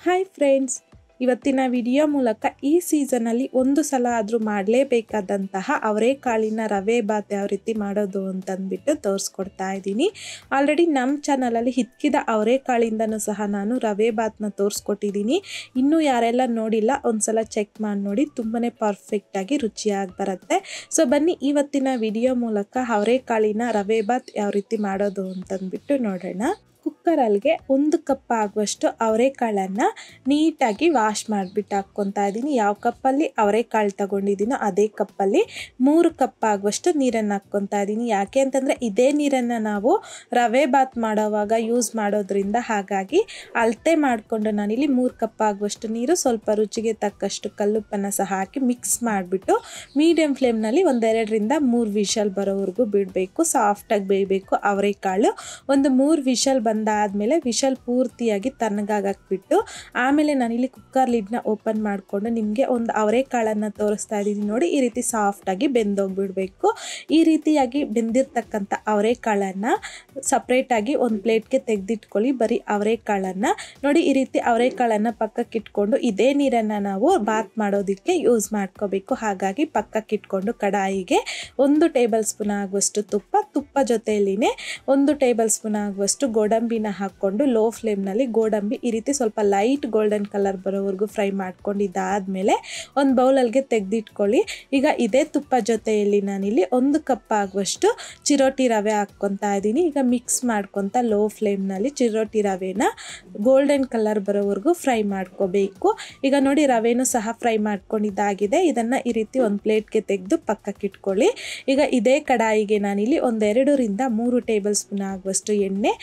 Hi friends, ಇವತ್ತಿನ video ಮೂಲಕ ಈ ಸೀಸನಲ್ಲಿ ಒಂದು ಸಲ ಆದರೂ ಮಾಡಲೇಬೇಕಾದಂತಹ ಅವರೆಕಾಳಿನ ರವೆ ಬಾತ್ ಯಾವ ರೀತಿ ಮಾಡೋದು ಅಂತಂದ್ಬಿಟ್ಟು ತೋರಿಸ್ಕೊಡ್ತಾ ಇದ್ದೀನಿ. ಆಲ್ರೆಡಿ ನಮ್ಮ ಚಾನಲಲ್ಲಿ ಹಿಕ್ಕಿದ ಅವರೆಕಾಳಿಂದನೂ ಸಹ ನಾನು ರವೆ ಬಾತ್ನ ತೋರಿಸ್ಕೊಟ್ಟಿದ್ದೀನಿ. ಇನ್ನೂ ಯಾರೆಲ್ಲ ನೋಡಿಲ್ಲ ಒಂದ್ಸಲ ಚೆಕ್ ಮಾಡಿ ನೋಡಿ, ತುಂಬಾ ಪರ್ಫೆಕ್ಟಾಗಿ ರುಚಿಯಾಗಿ ಬರುತ್ತೆ. ಸೊ ಬನ್ನಿ ಇವತ್ತಿನ ವಿಡಿಯೋ ಮೂಲಕ ಅವರೆಕಾಳಿನ ರವೆ ಬಾತ್ ಯಾವ ರೀತಿ ಮಾಡೋದು ಅಂತಂದ್ಬಿಟ್ಟು ನೋಡೋಣ. ಕುಕ್ಕರಲ್ಲಿಗೆ 1 ಕಪ್ ಆಗುವಷ್ಟು ಅವರೆಕಾಳನ್ನು ನೀಟಾಗಿ ವಾಶ್ ಮಾಡಿಬಿಟ್ಟು ಹಾಕ್ಕೊತಾ ಇದ್ದೀನಿ. ಯಾವ ಕಪ್ಪಲ್ಲಿ ಅವರೆಕಾಳು ತಗೊಂಡಿದ್ದೀನೋ ಅದೇ ಕಪ್ಪಲ್ಲಿ 3 ಕಪ್ ಆಗುವಷ್ಟು ನೀರನ್ನು ಹಾಕ್ಕೊತಾ ಇದ್ದೀನಿ. ಯಾಕೆ ಅಂತಂದರೆ ಇದೇ ನೀರನ್ನು ನಾವು ರವೆ ಬಾತ್ ಮಾಡೋವಾಗ ಯೂಸ್ ಮಾಡೋದ್ರಿಂದ, ಹಾಗಾಗಿ ಅಳತೆ ಮಾಡಿಕೊಂಡು ನಾನಿಲ್ಲಿ 3 ಕಪ್ ಆಗುವಷ್ಟು ನೀರು, ಸ್ವಲ್ಪ ರುಚಿಗೆ ತಕ್ಕಷ್ಟು ಕಲ್ಲುಪ್ಪನ್ನು ಸಹ ಹಾಕಿ ಮಿಕ್ಸ್ ಮಾಡಿಬಿಟ್ಟು ಮೀಡಿಯಂ ಫ್ಲೇಮ್ನಲ್ಲಿ 1-2 ರಿಂದ 3 ವಿಷಲ್ ಬರೋವರೆಗೂ ಬಿಡಬೇಕು. ಸಾಫ್ಟಾಗಿ ಬೇಯಬೇಕು ಅವರೆಕಾಳು. ಒಂದು 3 ವಿಷಲ್ ಬಂದಾದಮೇಲೆ ವಿಷಲ್ ಪೂರ್ತಿಯಾಗಿ ತಣ್ಣಗಾಗಕ್ಬಿಟ್ಟು ಆಮೇಲೆ ನಾನಿಲ್ಲಿ ಕುಕ್ಕರ್ ಲಿಡ್ನ ಓಪನ್ ಮಾಡಿಕೊಂಡು ನಿಮಗೆ ಒಂದು ಅವರೆಕಾಳನ್ನು ತೋರಿಸ್ತಾ ಇದ್ದೀನಿ ನೋಡಿ. ಈ ರೀತಿ ಸಾಫ್ಟಾಗಿ ಬೆಂದೋಗ್ಬಿಡಬೇಕು. ಈ ರೀತಿಯಾಗಿ ಬೆಂದಿರ್ತಕ್ಕಂಥ ಅವರೆಕಾಳನ್ನು ಸಪ್ರೇಟಾಗಿ ಒಂದು ಪ್ಲೇಟ್ಗೆ ತೆಗೆದಿಟ್ಕೊಳ್ಳಿ. ಬರೀ ಅವರೆಕಾಳನ್ನು ನೋಡಿ, ಈ ರೀತಿ ಅವರೆಕಾಳನ್ನು ಪಕ್ಕಕ್ಕೆ ಇಟ್ಕೊಂಡು ಇದೇ ನೀರನ್ನು ನಾವು ಬಾತ್ ಮಾಡೋದಕ್ಕೆ ಯೂಸ್ ಮಾಡ್ಕೋಬೇಕು. ಹಾಗಾಗಿ ಪಕ್ಕಕ್ಕೆ ಇಟ್ಕೊಂಡು ಕಡಾಯಿಗೆ 1 ಟೇಬಲ್ ಸ್ಪೂನ್ ಆಗುವಷ್ಟು ತುಪ್ಪ ಜೊತೆಯಲ್ಲಿನೇ 1 ಟೇಬಲ್ ಸ್ಪೂನ್ ಆಗುವಷ್ಟು ಗೋಡಂಬಿನ ಹಾಕ್ಕೊಂಡು ಲೋ ಫ್ಲೇಮ್ನಲ್ಲಿ ಗೋಡಂಬಿ ಈ ರೀತಿ ಸ್ವಲ್ಪ ಲೈಟ್ ಗೋಲ್ಡನ್ ಕಲರ್ ಬರೋವರೆಗೂ ಫ್ರೈ ಮಾಡ್ಕೊಂಡಿದ್ದಾದಮೇಲೆ ಒಂದು ಬೌಲಲ್ಲಿಗೆ ತೆಗೆದಿಟ್ಕೊಳ್ಳಿ. ಈಗ ಇದೇ ತುಪ್ಪ ಜೊತೆಯಲ್ಲಿ ನಾನಿಲ್ಲಿ 1 ಕಪ್ ಆಗುವಷ್ಟು ಚಿರೋಟಿ ರವೆ ಹಾಕ್ಕೊತಾ ಇದ್ದೀನಿ. ಈಗ ಮಿಕ್ಸ್ ಮಾಡ್ಕೊತಾ ಲೋ ಫ್ಲೇಮ್ನಲ್ಲಿ ಚಿರೋಟಿ ರವೆನ ಗೋಲ್ಡನ್ ಕಲರ್ ಬರೋವರೆಗೂ ಫ್ರೈ ಮಾಡ್ಕೋಬೇಕು. ಈಗ ನೋಡಿ, ರವೆನೂ ಸಹ ಫ್ರೈ ಮಾಡ್ಕೊಂಡಿದ್ದಾಗಿದೆ. ಇದನ್ನು ಈ ರೀತಿ ಒಂದು ಪ್ಲೇಟ್ಗೆ ತೆಗೆದು ಪಕ್ಕಕ್ಕೆ ಇಟ್ಕೊಳ್ಳಿ. ಈಗ ಇದೇ ಕಡಾಯಿಗೆ ನಾನಿಲ್ಲಿ 1-2 ರಿಂದ 3 ಟೇಬಲ್ ಸ್ಪೂನ್ ಆಗುವಷ್ಟು ಎಣ್ಣೆ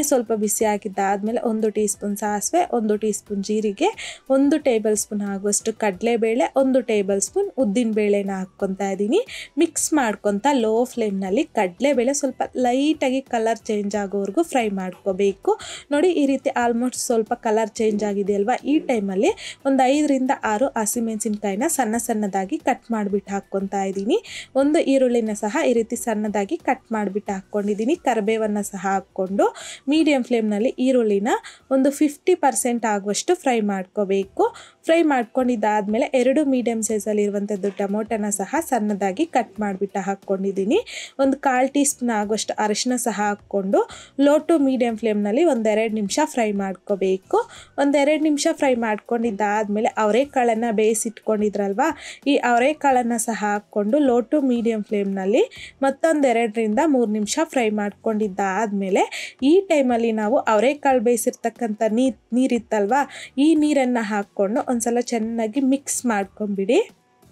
ಸ್ವಲ್ಪ ಬಿಸಿ ಆಗಿದ್ದಾದಮೇಲೆ 1 ಟೀ ಸ್ಪೂನ್ ಸಾಸಿವೆ, 1 ಟೀ ಸ್ಪೂನ್ ಜೀರಿಗೆ, 1 ಟೇಬಲ್ ಸ್ಪೂನ್ ಆಗುವಷ್ಟು ಕಡಲೆಬೇಳೆ, 1 ಟೇಬಲ್ ಸ್ಪೂನ್ ಉದ್ದಿನ ಬೇಳೆನ ಹಾಕ್ಕೊತಾ ಇದ್ದೀನಿ. ಮಿಕ್ಸ್ ಮಾಡ್ಕೊತಾ ಲೋ ಫ್ಲೇಮ್ನಲ್ಲಿ ಕಡಲೆಬೇಳೆ ಸ್ವಲ್ಪ ಲೈಟಾಗಿ ಕಲರ್ ಚೇಂಜ್ ಆಗೋವರೆಗೂ ಫ್ರೈ ಮಾಡ್ಕೋಬೇಕು. ನೋಡಿ, ಈ ರೀತಿ ಆಲ್ಮೋಸ್ಟ್ ಸ್ವಲ್ಪ ಕಲರ್ ಚೇಂಜ್ ಆಗಿದೆ ಅಲ್ವಾ. ಈ ಟೈಮಲ್ಲಿ ಒಂದು 5 ರಿಂದ 6 ಹಸಿಮೆಣಸಿನ್ಕಾಯಿನ ಸಣ್ಣದಾಗಿ ಕಟ್ ಮಾಡಿಬಿಟ್ಟು ಹಾಕ್ಕೊತಾ ಇದ್ದೀನಿ. 1 ಈರುಳ್ಳಿನ ಸಹ ಈ ರೀತಿ ಸಣ್ಣದಾಗಿ ಕಟ್ ಮಾಡಿಬಿಟ್ಟು ಹಾಕ್ಕೊಂಡಿದ್ದೀನಿ. ಕರಿಬೇವನ್ನು ಸಹ ಹಾಕ್ಕೊಂಡು ಮೀಡಿಯಂ ಫ್ಲೇಮ್ನಲ್ಲಿ ಈರುಳ್ಳಿನ ಒಂದು 50% ಆಗುವಷ್ಟು ಫ್ರೈ ಮಾಡ್ಕೋಬೇಕು. ಫ್ರೈ ಮಾಡ್ಕೊಂಡಿದ್ದಾದಮೇಲೆ 2 ಮೀಡಿಯಂ ಸೈಜಲ್ಲಿ ಇರುವಂಥದ್ದು ಟೊಮೊಟೊನ ಸಹ ಸಣ್ಣದಾಗಿ ಕಟ್ ಮಾಡಿಬಿಟ್ಟು ಹಾಕ್ಕೊಂಡಿದ್ದೀನಿ. ಒಂದು 1/4 ಟೀ ಸ್ಪೂನ್ ಆಗುವಷ್ಟು ಅರಿಶಿನ ಸಹ ಹಾಕ್ಕೊಂಡು ಲೋ ಟು ಮೀಡಿಯಂ ಫ್ಲೇಮ್ನಲ್ಲಿ 1-2 ನಿಮಿಷ ಫ್ರೈ ಮಾಡ್ಕೋಬೇಕು. 1-2 ನಿಮಿಷ ಫ್ರೈ ಮಾಡ್ಕೊಂಡಿದ್ದಾದಮೇಲೆ ಅವರೆಕಾಳನ್ನು ಬೇಯಿಸಿಟ್ಕೊಂಡಿದ್ರಲ್ವಾ, ಈ ಅವರೆಕಾಳನ್ನು ಸಹ ಹಾಕ್ಕೊಂಡು ಲೋ ಟು ಮೀಡಿಯಂ ಫ್ಲೇಮ್ನಲ್ಲಿ ಮತ್ತೊಂದು 2 ರಿಂದ 3 ನಿಮಿಷ ಫ್ರೈ ಮಾಡ್ಕೊಂಡಿದ್ದಾದಮೇಲೆ ಈ ಟೈಮಲ್ಲಿ ನಾವು ಅವರೆಕಾಳು ಬೇಯಿಸಿರ್ತಕ್ಕಂಥ ನೀರಿತ್ತಲ್ವಾ, ಈ ನೀರನ್ನು ಹಾಕ್ಕೊಂಡು ಒಂದ್ಸಲ ಚೆನ್ನಾಗಿ ಮಿಕ್ಸ್ ಮಾಡ್ಕೊಂಬಿಡಿ.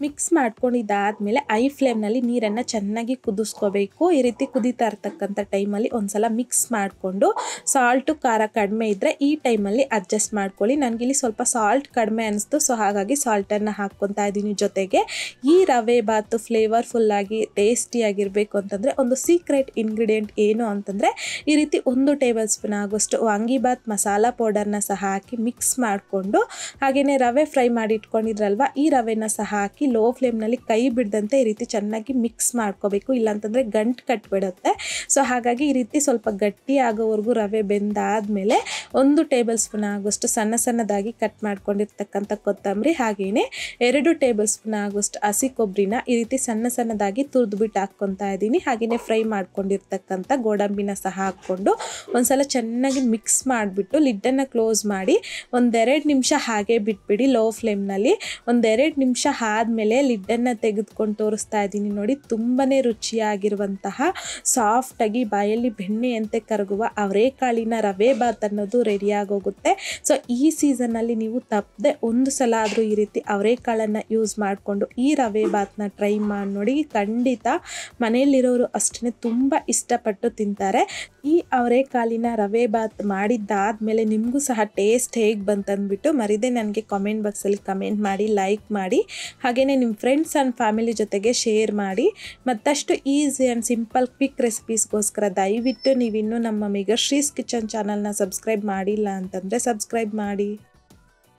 ಮಿಕ್ಸ್ ಮಾಡ್ಕೊಂಡಿದ್ದಾದಮೇಲೆ ಐ ಫ್ಲೇಮ್ನಲ್ಲಿ ನೀರನ್ನು ಚೆನ್ನಾಗಿ ಕುದಿಸ್ಕೋಬೇಕು. ಈ ರೀತಿ ಕುದೀತಾ ಇರ್ತಕ್ಕಂಥ ಟೈಮಲ್ಲಿ ಒಂದ್ಸಲ ಮಿಕ್ಸ್ ಮಾಡಿಕೊಂಡು ಸಾಲ್ಟು ಖಾರ ಕಡಿಮೆ ಇದ್ದರೆ ಈ ಟೈಮಲ್ಲಿ ಅಡ್ಜಸ್ಟ್ ಮಾಡ್ಕೊಳ್ಳಿ. ನನಗಿಲ್ಲಿ ಸ್ವಲ್ಪ ಸಾಲ್ಟ್ ಕಡಿಮೆ ಅನಿಸ್ತು, ಸೊ ಹಾಗಾಗಿ ಸಾಲ್ಟನ್ನು ಹಾಕ್ಕೊತಾ ಇದ್ದೀನಿ. ಜೊತೆಗೆ ಈ ರವೆ ಬಾತು ಫ್ಲೇವರ್ಫುಲ್ಲಾಗಿ ಟೇಸ್ಟಿಯಾಗಿರಬೇಕು ಅಂತಂದರೆ ಒಂದು ಸೀಕ್ರೆಟ್ ಇಂಗ್ರೀಡಿಯೆಂಟ್ ಏನು ಅಂತಂದರೆ, ಈ ರೀತಿ 1 ಟೇಬಲ್ ಸ್ಪೂನ್ ಆಗುವಷ್ಟು ವಾಂಗಿಬಾತ್ ಮಸಾಲ ಪೌಡರ್ನ ಸಹ ಹಾಕಿ ಮಿಕ್ಸ್ ಮಾಡಿಕೊಂಡು, ಹಾಗೆಯೇ ರವೆ ಫ್ರೈ ಮಾಡಿ ಇಟ್ಕೊಂಡಿದ್ರಲ್ವ, ಈ ರವೆನ ಸಹ ಹಾಕಿ ಲೋ ಫ್ಲೇಮ್ನಲ್ಲಿ ಕೈ ಬಿಡದಂತೆ ಈ ರೀತಿ ಚೆನ್ನಾಗಿ ಮಿಕ್ಸ್ ಮಾಡ್ಕೋಬೇಕು. ಇಲ್ಲಾಂತಂದರೆ ಗಂಟು ಕಟ್ಟಿಬಿಡುತ್ತೆ. ಸೊ ಹಾಗಾಗಿ ಈ ರೀತಿ ಸ್ವಲ್ಪ ಗಟ್ಟಿ ಆಗೋವರೆಗೂ ರವೆ ಬೆಂದಾದಮೇಲೆ 1 ಟೇಬಲ್ ಸ್ಪೂನ್ ಆಗುವಷ್ಟು ಸಣ್ಣದಾಗಿ ಕಟ್ ಮಾಡ್ಕೊಂಡಿರ್ತಕ್ಕಂಥ ಕೊತ್ತಂಬರಿ, ಹಾಗೆಯೇ 2 ಟೇಬಲ್ ಸ್ಪೂನ್ ಆಗುವಷ್ಟು ಹಸಿ ಕೊಬ್ಬರಿನ ಈ ರೀತಿ ಸಣ್ಣದಾಗಿ ತುರಿದ್ಬಿಟ್ಟು ಹಾಕ್ಕೊತಾ ಇದ್ದೀನಿ. ಹಾಗೆಯೇ ಫ್ರೈ ಮಾಡ್ಕೊಂಡಿರ್ತಕ್ಕಂಥ ಗೋಡಂಬಿನ ಸಹ ಹಾಕ್ಕೊಂಡು ಒಂದ್ಸಲ ಚೆನ್ನಾಗಿ ಮಿಕ್ಸ್ ಮಾಡಿಬಿಟ್ಟು ಲಿಡ್ಡನ್ನು ಕ್ಲೋಸ್ ಮಾಡಿ 1-2 ನಿಮಿಷ ಹಾಗೆ ಬಿಟ್ಬಿಡಿ ಲೋ ಫ್ಲೇಮ್ನಲ್ಲಿ. 1-2 ನಿಮಿಷ ಆದಮೇಲೆ ಲಿಡ್ಡನ್ನು ತೆಗೆದುಕೊಂಡು ತೋರಿಸ್ತಾ ಇದ್ದೀನಿ ನೋಡಿ. ತುಂಬಾ ರುಚಿಯಾಗಿರುವಂತಹ ಸಾಫ್ಟಾಗಿ ಬಾಯಲ್ಲಿ ಬೆಣ್ಣೆಯಂತೆ ಕರಗುವ ಅವರೆಕಾಳಿನ ರವೆ ಬಾತ್ ಅನ್ನೋದು ರೆಡಿಯಾಗೋಗುತ್ತೆ. ಸೊ ಈ ಸೀಸನ್ನಲ್ಲಿ ನೀವು ತಪ್ಪದೆ ಒಂದು ಸಲ ಆದರೂ ಈ ರೀತಿ ಅವರೆಕಾಳನ್ನು ಯೂಸ್ ಮಾಡಿಕೊಂಡು ಈ ರವೆ ಬಾತ್ನ ಟ್ರೈ ಮಾಡಿ ನೋಡಿ. ಖಂಡಿತ ಮನೆಯಲ್ಲಿರೋರು ಅಷ್ಟೇ ತುಂಬ ಇಷ್ಟಪಟ್ಟು ತಿಂತಾರೆ. ಈ ಅವರೆಕಾಳಿನ ರವೆ ಬಾತ್ ಮಾಡಿದ್ದಾದಮೇಲೆ ನಿಮಗೂ ಸಹ ಟೇಸ್ಟ್ ಹೇಗೆ ಬಂತಂದ್ಬಿಟ್ಟು ಮರಿದೇ ನನಗೆ ಕಾಮೆಂಟ್ ಬಾಕ್ಸಲ್ಲಿ ಕಮೆಂಟ್ ಮಾಡಿ, ಲೈಕ್ ಮಾಡಿ, ಹಾಗೆಯೇ ನಿಮ್ಮ ಫ್ರೆಂಡ್ಸ್ ಆ್ಯಂಡ್ ಫ್ಯಾಮಿಲಿ ಜೊತೆಗೆ ಶೇರ್ ಮಾಡಿ. ಮತ್ತಷ್ಟು ಈಸಿ ಆ್ಯಂಡ್ ಸಿಂಪಲ್ ಕ್ವಿಕ್ ರೆಸಿಪೀಸ್ಗೋಸ್ಕರ ದಯವಿಟ್ಟು ನೀವಿನ್ನೂ ನಮ್ಮ ಮೆಗಾಶ್ರೀಸ್ ಕಿಚನ್ ಚಾನಲ್ನ ಸಬ್ಸ್ಕ್ರೈಬ್ ಮಾಡಿಲ್ಲ ಅಂತಂದರೆ ಸಬ್ಸ್ಕ್ರೈಬ್ ಮಾಡಿ.